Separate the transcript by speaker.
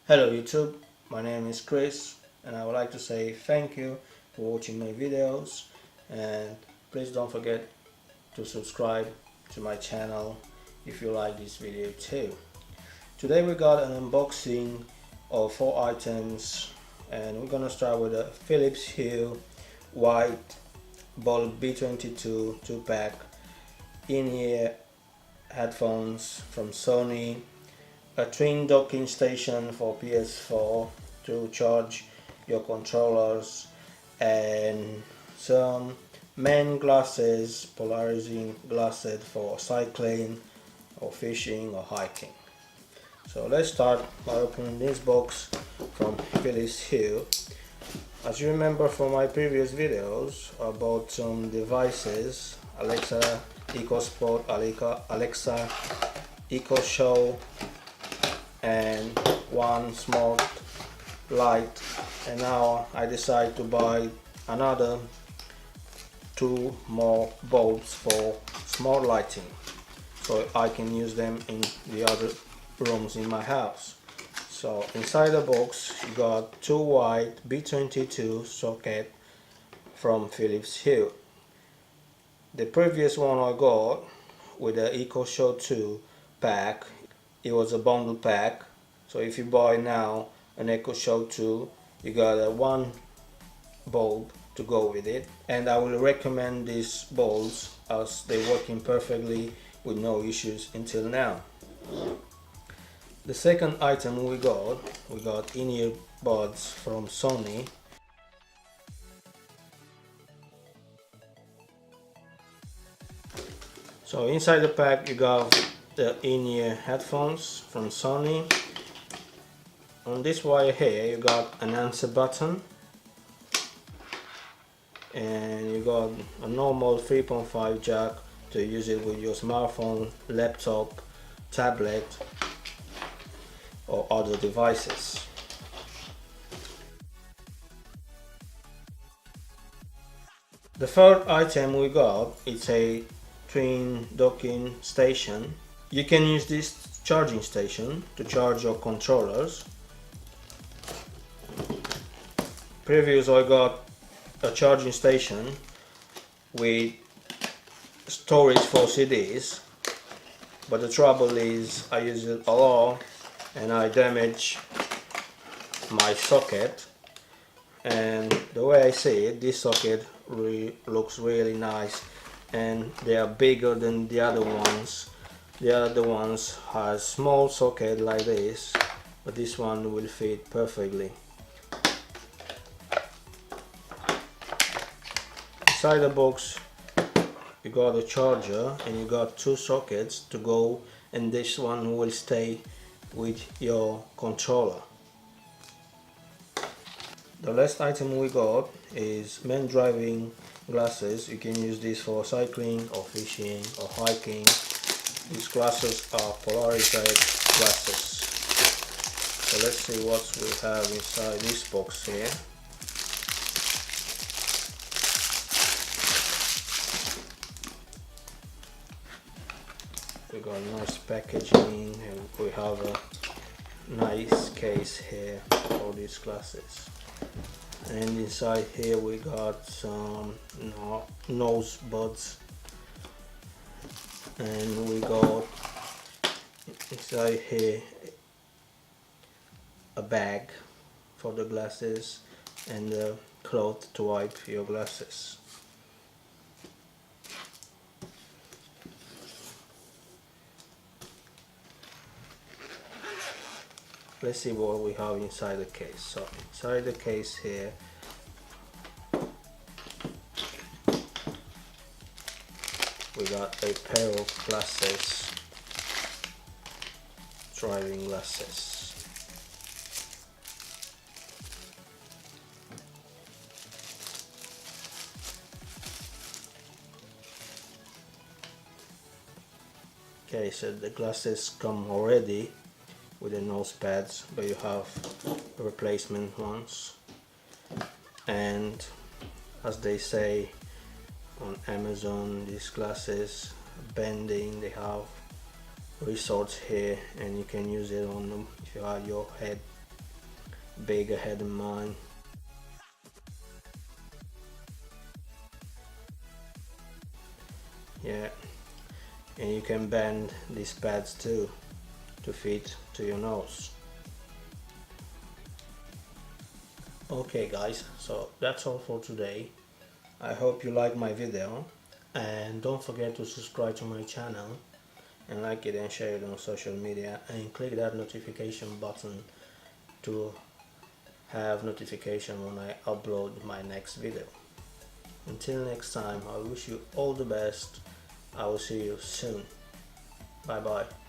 Speaker 1: Hello YouTube, my name is Chris and I would like to say thank you for watching my videos, and please don't forget to subscribe to my channel if you like this video too. Today we got an unboxing of 4 items, and we're gonna start with a Philiphs Hue white bulb B22 2-pack in-ear headphones from Sony, a twin docking station for PS4 to charge your controllers, and some main glasses, polarizing glasses for cycling or fishing or hiking. So let's start by opening this box from Philiphs Hue. As you remember from my previous videos, I bought some devices: Alexa EcoSpot, Alexa EcoShow, and one smart light, and now I decide to buy another 2 more bulbs for smart lighting so I can use them in the other rooms in my house. So inside the box you got 2 white B22 socket from Philiphs Hue. The previous one I got with the EcoShow 2 pack, it was a bundle pack, so if you buy now an EcoShow 2 you got a 1 bulb to go with it, and I will recommend these bulbs as they're working perfectly with no issues until now. The second item we got in-ear buds from Sony. So inside the pack you got the in-ear headphones from Sony. On this wire here you got an answer button, and you got a normal 3.5 jack to use it with your smartphone, laptop, tablet or other devices. The third item we got is a twin docking station. You can use this charging station to charge your controllers. Previous I got a charging station with storage for CDs, but the trouble is I use it a lot and I damage my socket, and the way I see it, this socket looks really nice, and they are bigger than the other ones. The other ones has small socket like this, but this one will fit perfectly. Inside the box you got a charger and you got 2 sockets to go, and this one will stay with your controller. The last item we got is men driving glasses. You can use this for cycling or fishing or hiking. These glasses are polarized glasses. So let's see what we have inside this box here. We got nice packaging, and we have a nice case here for these glasses. And inside here we got some nose buds, and we got inside here a bag for the glasses and a cloth to wipe your glasses. Let's see what we have inside the case. So inside the case here we got a pair of glasses, driving glasses. Okay, so the glasses come already with the nose pads, but you have replacement ones, and as they say on Amazon, these glasses bending, they have resorts here, and you can use it on them if you have your head bigger head than mine. Yeah, and you can bend these pads too to fit to your nose. Okay guys, so that's all for today. I hope you like my video, and don't forget to subscribe to my channel and like it and share it on social media, and click that notification button to have notification when I upload my next video. Until next time, I wish you all the best. I will see you soon. Bye bye.